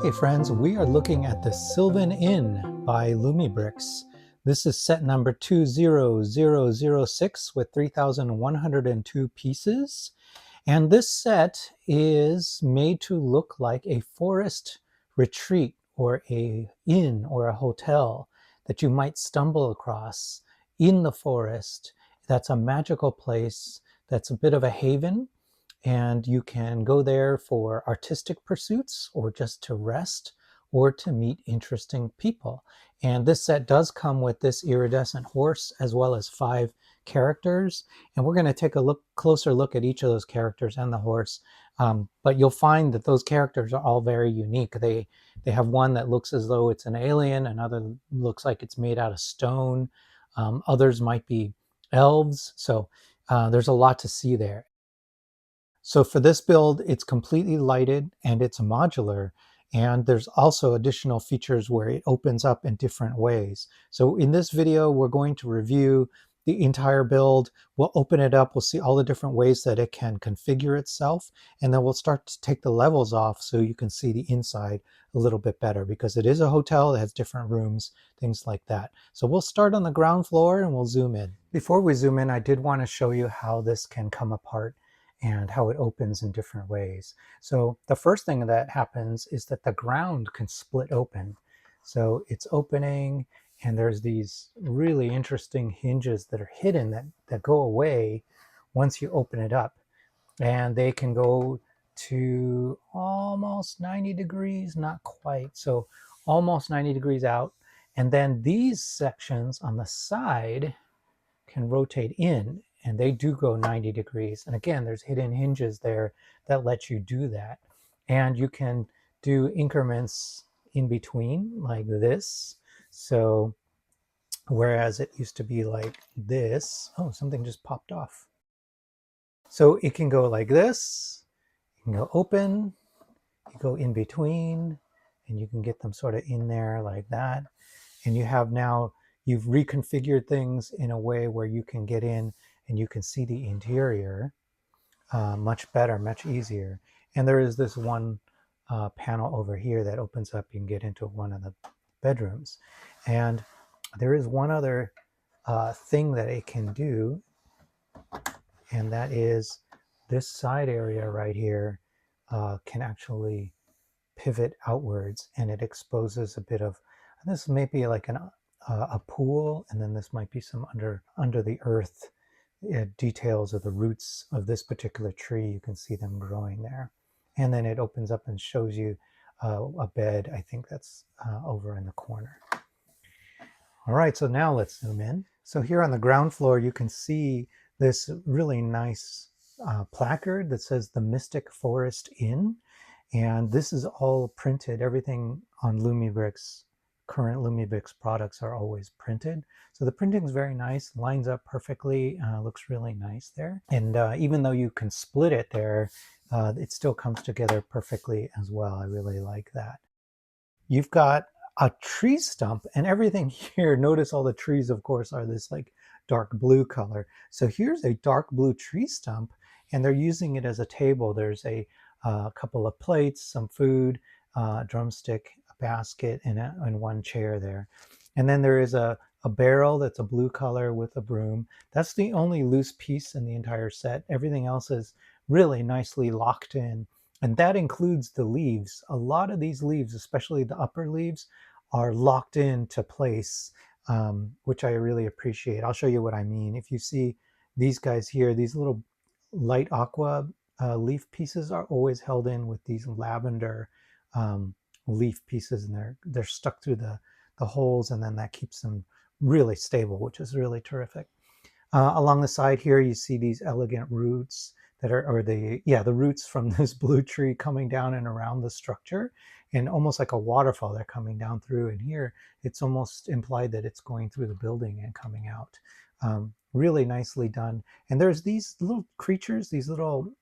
Okay, friends, we are looking at the Sylvan Inn by Lumibricks. This is set number 20006 with 3,102 pieces. And this set is made to look like a forest retreat or a inn or a hotel that you might stumble across in the forest. That's a magical place that's a bit of a haven, and you can go there for artistic pursuits or just to rest or to meet interesting people. And this set does come with this iridescent horse as well as 5 characters. And we're going to take a closer look at each of those characters and the horse. But you'll find that those characters are all very unique. They have one that looks as though it's an alien, another looks like it's made out of stone. Others might be elves. So there's a lot to see there. So for this build, it's completely lighted and it's modular. And there's also additional features where it opens up in different ways. So in this video, we're going to review the entire build. We'll open it up. We'll see all the different ways that it can configure itself. And then we'll start to take the levels off so you can see the inside a little bit better, because it is a hotel that has different rooms, things like that. So we'll start on the ground floor and we'll zoom in. Before we zoom in, I did want to show you how this can come apart and how it opens in different ways. So the first thing that happens is that the ground can split open. So it's opening, and there's these really interesting hinges that are hidden that go away once you open it up. And they can go to almost 90 degrees, not quite, so almost 90 degrees out. And then these sections on the side can rotate in, and they do go 90 degrees. And again, there's hidden hinges there that let you do that. And you can do increments in between like this. So whereas it used to be like this, oh, something just popped off. So it can go like this, you can go open, you go in between, and you can get them sort of in there like that. And you have now, you've reconfigured things in a way where you can get in and you can see the interior much better, much easier. And there is this one panel over here that opens up. You can get into one of the bedrooms. And there is one other thing that it can do, and that is this side area right here can actually pivot outwards, and it exposes a bit of, this may be like a pool, and then this might be some under the earth details of the roots of this particular tree. You can see them growing there. And then it opens up and shows you a bed. I think that's over in the corner. All right, so now let's zoom in. So here on the ground floor, you can see this really nice placard that says the Mystic Forest Inn. And this is all printed. Everything on Lumibricks, current Lumibricks products, are always printed. So the printing is very nice, lines up perfectly, looks really nice there. And even though you can split it there, it still comes together perfectly as well. I really like that. You've got a tree stump, and everything here, notice all the trees, of course, are this like dark blue color. So here's a dark blue tree stump, and they're using it as a table. There's a couple of plates, some food, drumstick, a basket, and one chair there. And then there is a barrel that's a blue color with a broom. That's the only loose piece in the entire set. Everything else is really nicely locked in. And that includes the leaves. A lot of these leaves, especially the upper leaves, are locked into place, which I really appreciate. I'll show you what I mean. If you see these guys here, these little light aqua leaf pieces are always held in with these lavender leaf pieces, and they're stuck through the holes, and then that keeps them really stable, which is really terrific. Along the side here, you see these elegant roots that are the roots from this blue tree coming down and around the structure, and almost like a waterfall, they're coming down through. And here it's almost implied that it's going through the building and coming out. Really nicely done. And there's these little creatures, these little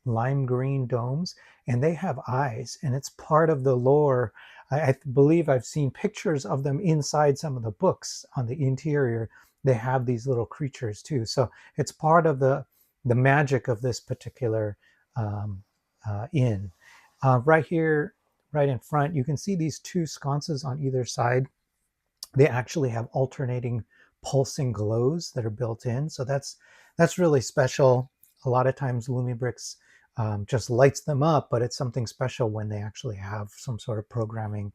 lime green domes, and they have eyes, and it's part of the lore. I believe I've seen pictures of them inside some of the books on the interior. They have these little creatures too. So it's part of the magic of this particular inn. Right here right in front, you can see these two sconces on either side. They actually have alternating pulsing glows that are built in. So that's really special. A lot of times Lumibricks just lights them up, but it's something special when they actually have some sort of programming,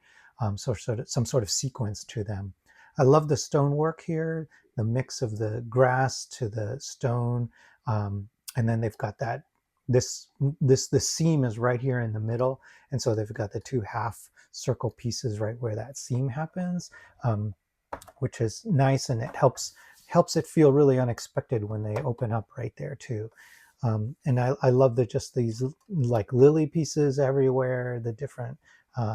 some sort of sequence to them. I love the stonework here, the mix of the grass to the stone, and then they've got that the seam is right here in the middle, and so they've got the two half circle pieces right where that seam happens, um, which is nice, and it helps it feel really unexpected when they open up right there too. And I love that just these like lily pieces everywhere, the different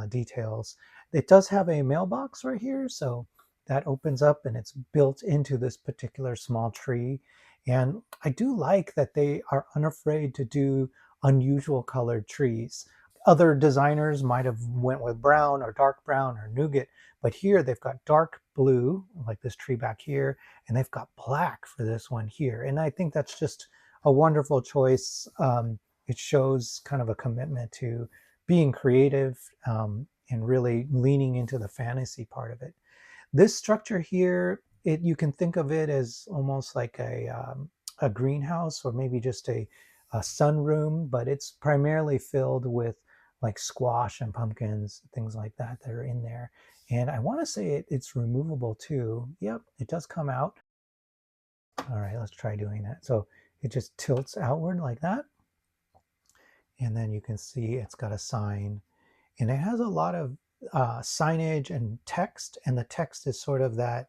details. It does have a mailbox right here, so that opens up and it's built into this particular small tree. And I do like that they are unafraid to do unusual colored trees. Other designers might have went with brown or dark brown or nougat, but here they've got dark blue, like this tree back here, and they've got black for this one here. And I think that's just a wonderful choice. It shows kind of a commitment to being creative, and really leaning into the fantasy part of it. This structure here, you can think of it as almost like a greenhouse, or maybe just a sunroom, but it's primarily filled with like squash and pumpkins, things like that that are in there. And I want to say it's removable too. Yep, it does come out. All right, let's try doing that. So it just tilts outward like that. And then you can see it's got a sign, and it has a lot of signage and text. And the text is sort of that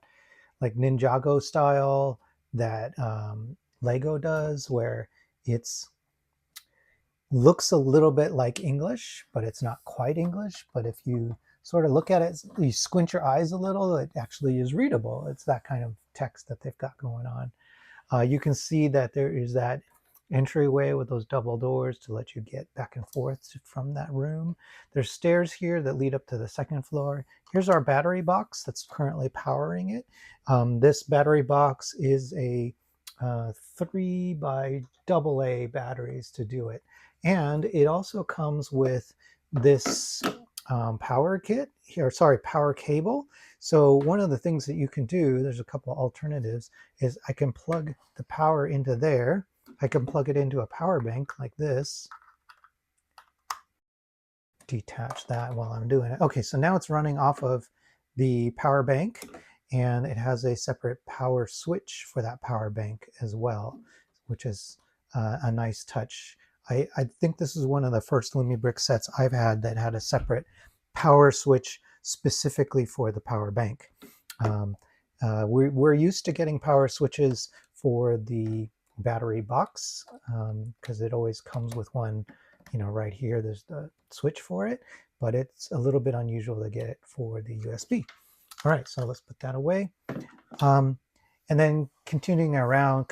like Ninjago style that Lego does, where it's looks a little bit like English, but it's not quite English. But if you sort of look at it, you squint your eyes a little, it actually is readable. It's that kind of text that they've got going on. You can see that there is that entryway with those double doors to let you get back and forth from that room. There's stairs here that lead up to the second floor. Here's our battery box that's currently powering it. This battery box is a 3 by AA batteries to do it. And it also comes with this power kit here, sorry, power cable. So one of the things that you can do, there's a couple of alternatives, is I can plug the power into there. I can plug it into a power bank like this. Detach that while I'm doing it. Okay, so now it's running off of the power bank, and it has a separate power switch for that power bank as well, which is a nice touch. I think this is one of the first Lumibricks sets I've had that had a separate power switch specifically for the power bank. We're used to getting power switches for the battery box, because it always comes with one, right here. There's the switch for it, but it's a little bit unusual to get it for the USB. All right, so let's put that away. And then continuing around,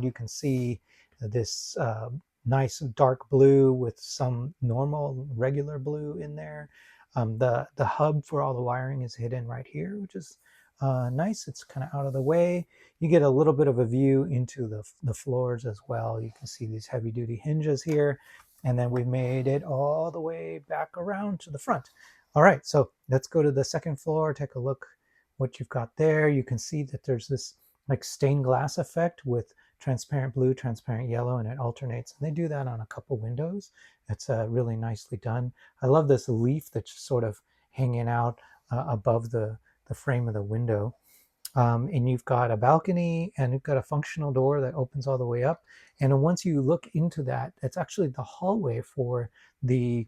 you can see this nice dark blue with some normal regular blue in there. The hub for all the wiring is hidden right here, which is nice. It's kind of out of the way. You get a little bit of a view into the floors as well. You can see these heavy duty hinges here, and then we made it all the way back around to the front. All right, so let's go to the second floor, take a look what you've got there. You can see that there's this like stained glass effect with transparent blue, transparent yellow, and it alternates. And they do that on a couple windows. It's really nicely done. I love this leaf that's sort of hanging out above the frame of the window. And you've got a balcony, and you've got a functional door that opens all the way up. And once you look into that, it's actually the hallway for the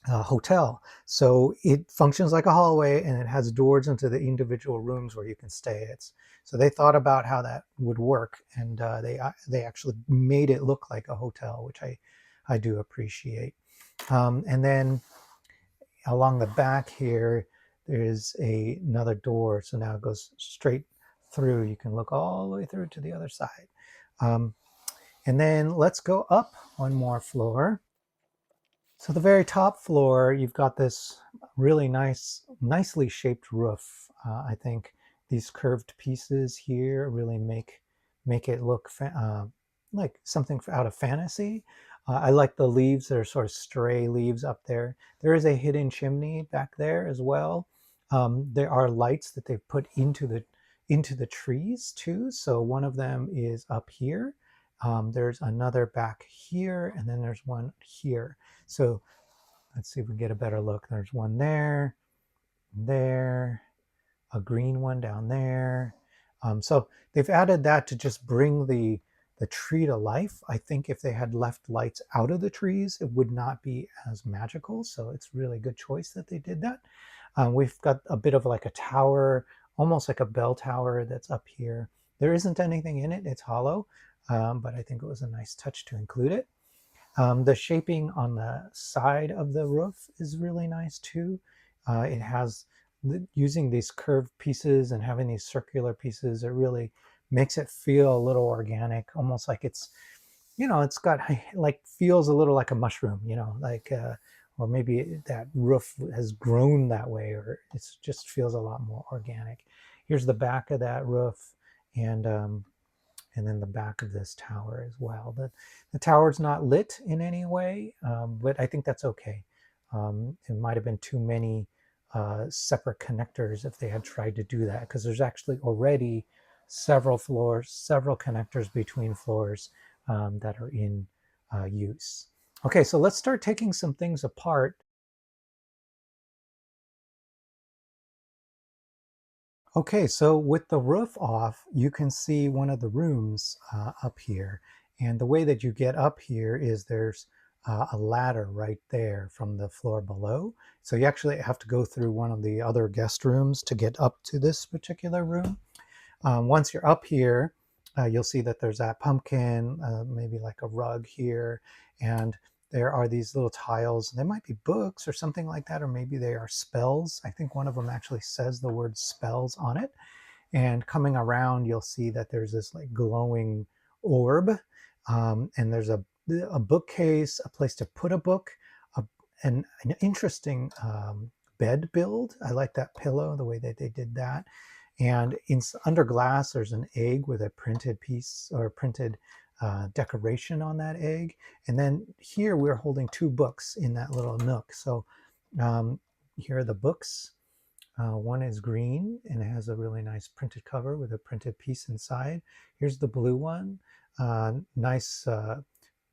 hotel. So it functions like a hallway, and it has doors into the individual rooms where you can stay. So they thought about how that would work, and they actually made it look like a hotel, which I do appreciate. And then along the back here, there's another door. So now it goes straight through. You can look all the way through to the other side. And then let's go up one more floor. So the very top floor, you've got this really nicely shaped roof. I think these curved pieces here really make it look like something out of fantasy. I like the leaves. They're sort of stray leaves up there. There is a hidden chimney back there as well. There are lights that they've put into the trees too. So one of them is up here. There's another back here, and then there's one here. So let's see if we can get a better look. There's one there, there, a green one down there. So they've added that to just bring the tree to life. I think if they had left lights out of the trees, it would not be as magical. So it's really good choice that they did that. We've got a bit of like a tower, almost like a bell tower that's up here. There isn't anything in it, it's hollow, but I think it was a nice touch to include it. The shaping on the side of the roof is really nice too. It has, using these curved pieces and having these circular pieces, it really makes it feel a little organic, almost like it's, it's got like, feels a little like a mushroom, like, or maybe that roof has grown that way, or it just feels a lot more organic. Here's the back of that roof, and then the back of this tower as well. The tower's not lit in any way, but I think that's okay. It might have been too many separate connectors if they had tried to do that, because there's actually already several floors, several connectors between floors that are in use. Okay, so let's start taking some things apart. Okay, so with the roof off, you can see one of the rooms up here. And the way that you get up here is there's a ladder right there from the floor below. So you actually have to go through one of the other guest rooms to get up to this particular room. Once you're up here, you'll see that there's that pumpkin, maybe like a rug here, and there are these little tiles. They might be books or something like that, or maybe they are spells. I think one of them actually says the word spells on it. And coming around, you'll see that there's this like glowing orb, and there's a bookcase, a place to put a book, a, an interesting bed build. I like that pillow, the way that they did that. And under glass, there's an egg with a printed piece or printed decoration on that egg. And then here we're holding two books in that little nook. So here are the books. One is green and it has a really nice printed cover with a printed piece inside. Here's the blue one. Nice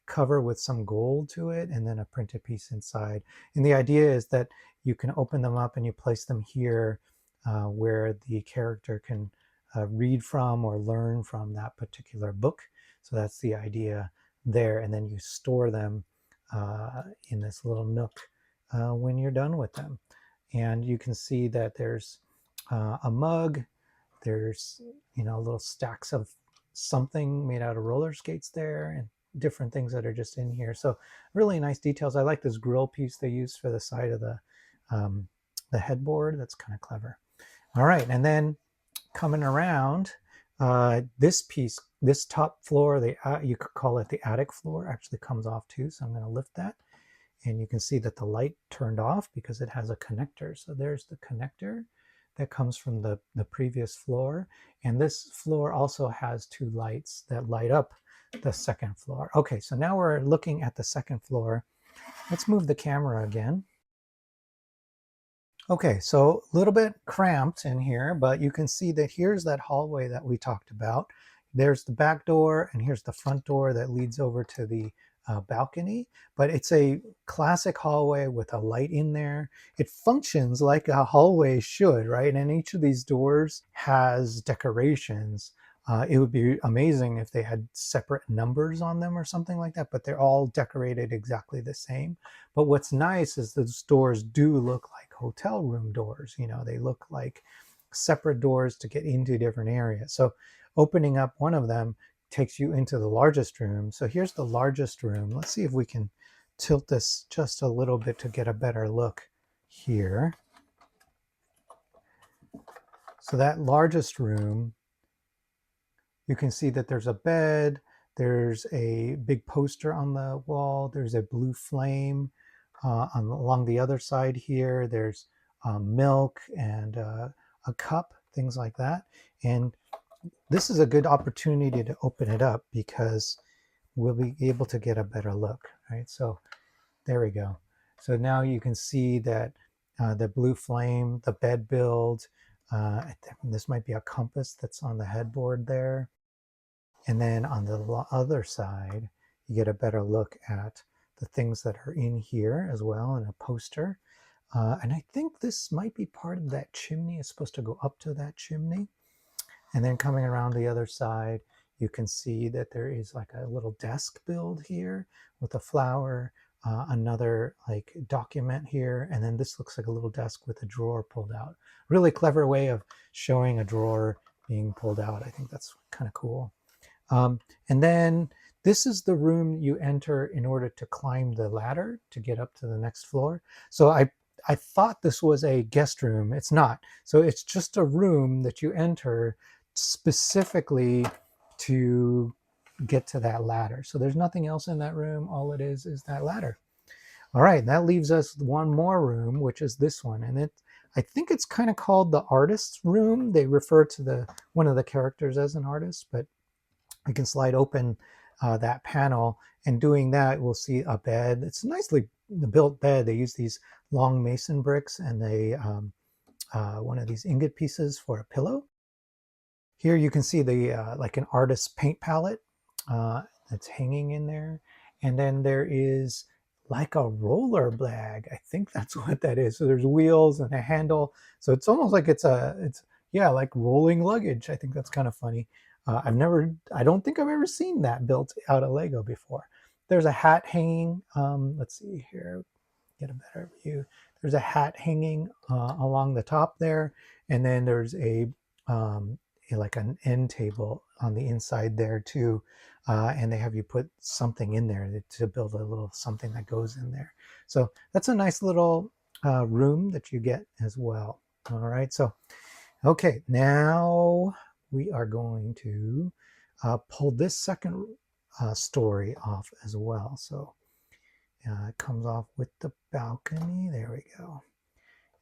cover with some gold to it, and then a printed piece inside. And the idea is that you can open them up and you place them here where the character can read from or learn from that particular book. So that's the idea there. And then you store them in this little nook when you're done with them. And you can see that there's a mug. There's, little stacks of something made out of roller skates there, and different things that are just in here. So really nice details. I like this grill piece they used for the side of the headboard. That's kind of clever. All right, and then coming around, this piece, this top floor, you could call it the attic floor, actually comes off too. So I'm going to lift that, and you can see that the light turned off because it has a connector. So there's the connector that comes from the previous floor. And this floor also has two lights that light up the second floor. Okay, so now we're looking at the second floor. Let's move the camera again. Okay, so a little bit cramped in here, but you can see that here's that hallway that we talked about. There's the back door, and here's the front door that leads over to the balcony. But it's a classic hallway with a light in there. It functions like a hallway should, right? And each of these doors has decorations. It would be amazing if they had separate numbers on them or something like that, but they're all decorated exactly the same. But what's nice is those doors do look like hotel room doors. They look like separate doors to get into different areas. So opening up one of them takes you into the largest room. So here's the largest room. Let's see if we can tilt this just a little bit to get a better look here. So that largest room, you can see that there's a bed, there's a big poster on the wall, there's a blue flame. Along the other side here, there's milk and a cup, things like that. And this is a good opportunity to open it up because we'll be able to get a better look. right? So there we go. So now you can see that the blue flame, the bed build, this might be a compass that's on the headboard there. And then on the other side, you get a better look at the things that are in here as well, and a poster. And I think this might be part of that chimney. It's supposed to go up to that chimney. And then coming around the other side, you can see that there is like a little desk build here with a flower, another like document here, and then this looks like a little desk with a drawer pulled out. Really clever way of showing a drawer being pulled out. I think that's kind of cool. And then this is the room you enter in order to climb the ladder to get up to the next floor. So I thought this was a guest room. It's not. So it's just a room that you enter specifically to get to that ladder. So there's nothing else in that room. All it is that ladder. All right, that leaves us one more room, which is this one. And I think it's kind of called the artist's room. They refer to one of the characters as an artist, but I can slide open that panel, and doing that, we'll see a bed. It's a nicely built bed. They use these long mason bricks, and they one of these ingot pieces for a pillow. Here you can see the like an artist's paint palette that's hanging in there, and then there is like a roller bag. I think that's what that is. So there's wheels and a handle. So it's almost like it's yeah, like rolling luggage. I think that's kind of funny. I don't think I've ever seen that built out of Lego before. There's a hat hanging. Let's see here, get a better view. There's a hat hanging along the top there, and then there's like an end table on the inside there too, and they have you put something in there to build a little something that goes in there. So that's a nice little room that you get as well. All right, so okay, now we are going to pull this second story off as well. So it comes off with the balcony. There we go.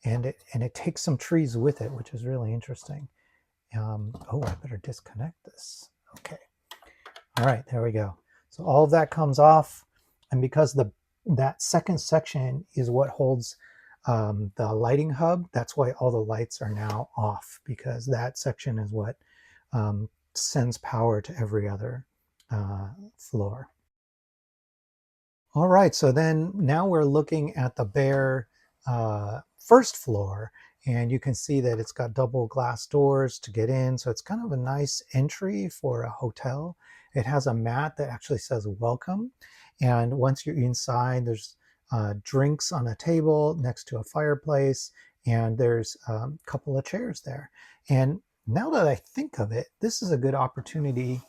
And it takes some trees with it, which is really interesting. Oh, I better disconnect this. Okay. All right, there we go. So all of that comes off. And because that second section is what holds the lighting hub, that's why all the lights are now off, because that section is what sends power to every other floor. All right, so then now we're looking at the bare first floor, and you can see that it's got double glass doors to get in. So it's kind of a nice entry for a hotel. It has a mat that actually says welcome. And once you're inside, there's drinks on a table next to a fireplace, and there's a couple of chairs there. And now that I think of it, this is a good opportunity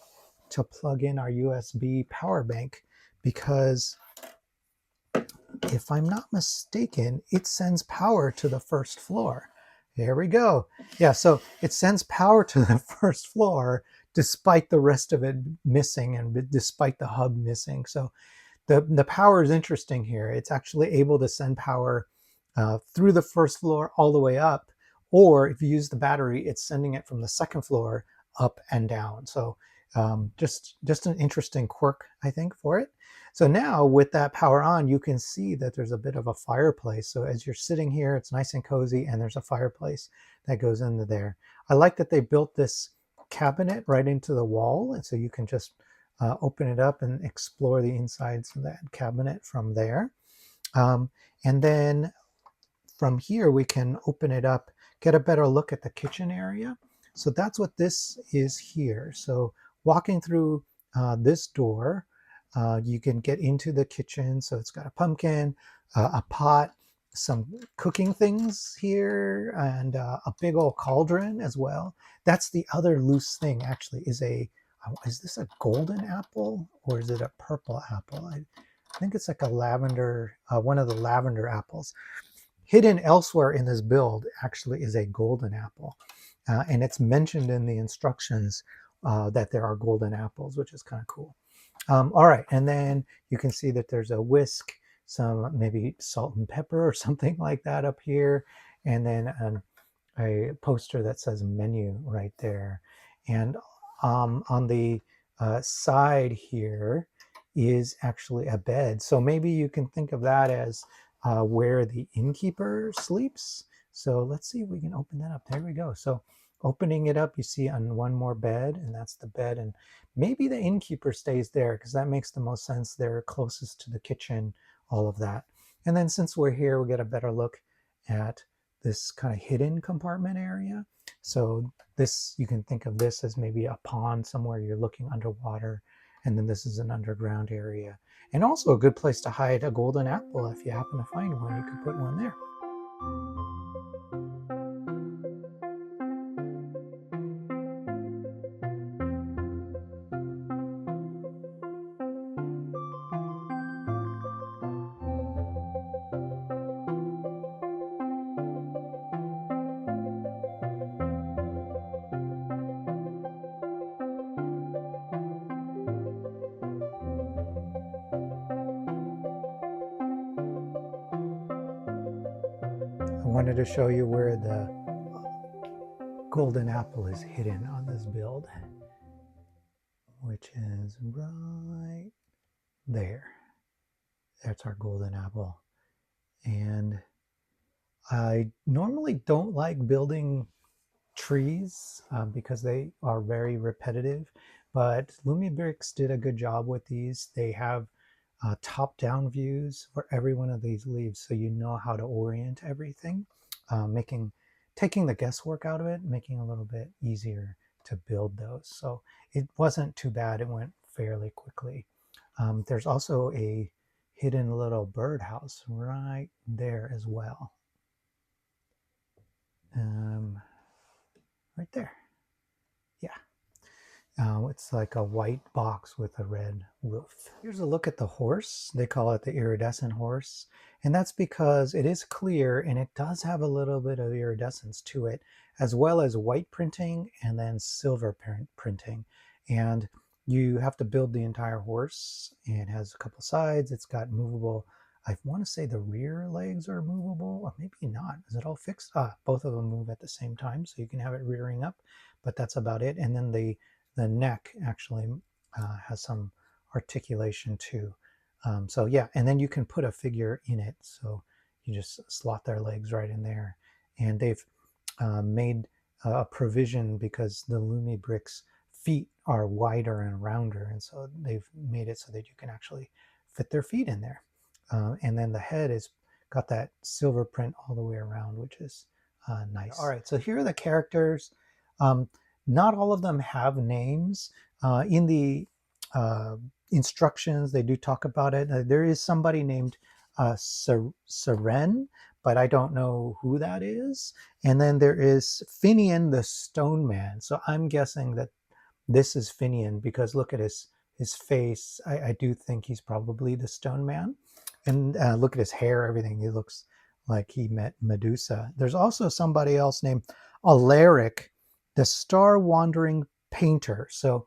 to plug in our USB power bank, because if I'm not mistaken, it sends power to the first floor. There we go. Yeah, so it sends power to the first floor despite the rest of it missing, and despite the hub missing. So the power is interesting here. It's actually able to send power through the first floor all the way up, or if you use the battery, it's sending it from the second floor up and down. So just an interesting quirk, I think, for it. So now with that power on, you can see that there's a bit of a fireplace. So as you're sitting here, it's nice and cozy, and there's a fireplace that goes into there. I like that they built this cabinet right into the wall, and so you can just open it up and explore the insides of that cabinet from there. And then from here, we can open it up, get a better look at the kitchen area. So that's what this is here. So walking through this door, you can get into the kitchen. So it's got a pumpkin, a pot, some cooking things here, and a big old cauldron as well. That's the other loose thing, actually, is this a golden apple, or is it a purple apple? I think it's like a lavender, one of the lavender apples. Hidden elsewhere in this build actually is a golden apple. And it's mentioned in the instructions that there are golden apples, which is kind of cool. All right, and then you can see that there's a whisk, some maybe salt and pepper or something like that up here, and then a poster that says menu right there. And on the side here is actually a bed. So maybe you can think of that as where the innkeeper sleeps. So let's see if we can open that up. There we go. So opening it up, you see on one more bed, and that's the bed. And maybe the innkeeper stays there because that makes the most sense. They're closest to the kitchen, all of that. And then since we're here, we get a better look at this kind of hidden compartment area. So this, you can think of this as maybe a pond somewhere you're looking underwater. And then this is an underground area. And also a good place to hide a golden apple. If you happen to find one, you could put one there. I wanted to show you where the golden apple is hidden on this build, which is right there. That's our golden apple. And I normally don't like building trees because they are very repetitive, but Lumibricks did a good job with these. They have top-down views for every one of these leaves, so you know how to orient everything, taking the guesswork out of it, making it a little bit easier to build those. So it wasn't too bad. It went fairly quickly. There's also a hidden little birdhouse right there as well. Right there. Yeah. It's like a white box with a red roof. Here's a look at the horse. They call it the iridescent horse. And that's because it is clear and it does have a little bit of iridescence to it, as well as white printing and then silver printing. And you have to build the entire horse. It has a couple sides. It's got movable, I want to say the rear legs are movable, or maybe not. Is it all fixed? Both of them move at the same time, so you can have it rearing up, but that's about it. And then the neck actually has some articulation too. So yeah, and then you can put a figure in it. So you just slot their legs right in there. And they've made a provision because the Lumibricks feet are wider and rounder. And so they've made it so that you can actually fit their feet in there. And then the head is got that silver print all the way around, which is nice. All right, so here are the characters. Not all of them have names. In the instructions, they do talk about it. There is somebody named Seren, but I don't know who that is. And then there is Finian the Stone Man. So I'm guessing that this is Finian because look at his face. I do think he's probably the Stone Man. And look at his hair, everything. He looks like he met Medusa. There's also somebody else named Alaric, the Star Wandering Painter. So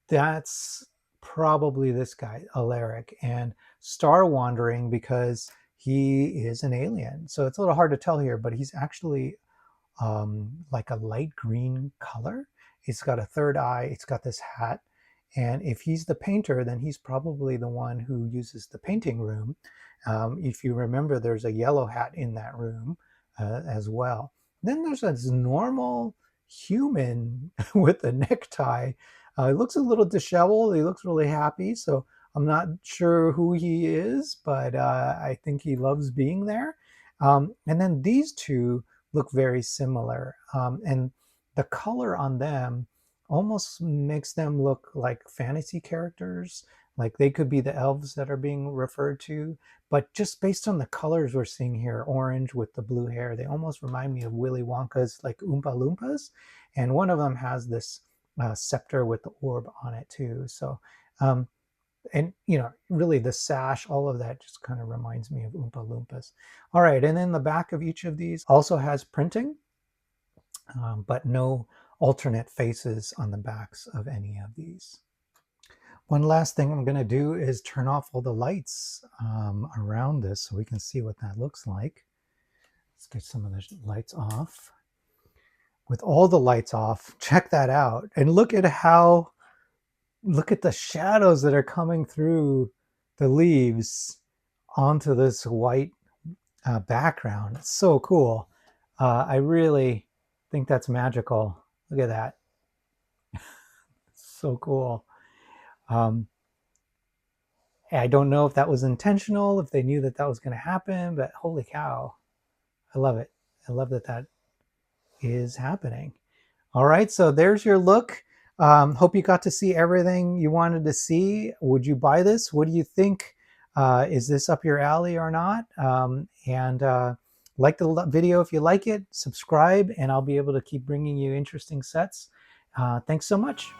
that's probably this guy, Alaric. And Star Wandering because he is an alien. So it's a little hard to tell here, but he's actually like a light green color. It's got a third eye. It's got this hat. And if he's the painter, then he's probably the one who uses the painting room. If you remember, there's a yellow hat in that room as well. Then there's this normal human with a necktie. He looks a little disheveled. He looks really happy. So I'm not sure who he is, but I think he loves being there. And then these two look very similar. And the color on them almost makes them look like fantasy characters. Like they could be the elves that are being referred to. But just based on the colors we're seeing here, orange with the blue hair, they almost remind me of Willy Wonka's like Oompa Loompas. And one of them has this scepter with the orb on it too. So, and you know, really the sash, all of that just kind of reminds me of Oompa Loompas. All right, and then the back of each of these also has printing, but no alternate faces on the backs of any of these. One last thing I'm going to do is turn off all the lights around this so we can see what that looks like. Let's get some of the lights off. With all the lights off, check that out. And look at the shadows that are coming through the leaves onto this white background. It's so cool. I really think that's magical. Look at that. So cool. Um, I don't know if that was intentional, if they knew that that was going to happen, but holy cow, I love it. I love that that is happening. All right, so there's your look. Hope you got to see everything you wanted to see. Would you buy this? What do you think? Is this up your alley or not? And like the video if you like it, subscribe, and I'll be able to keep bringing you interesting sets. Thanks so much.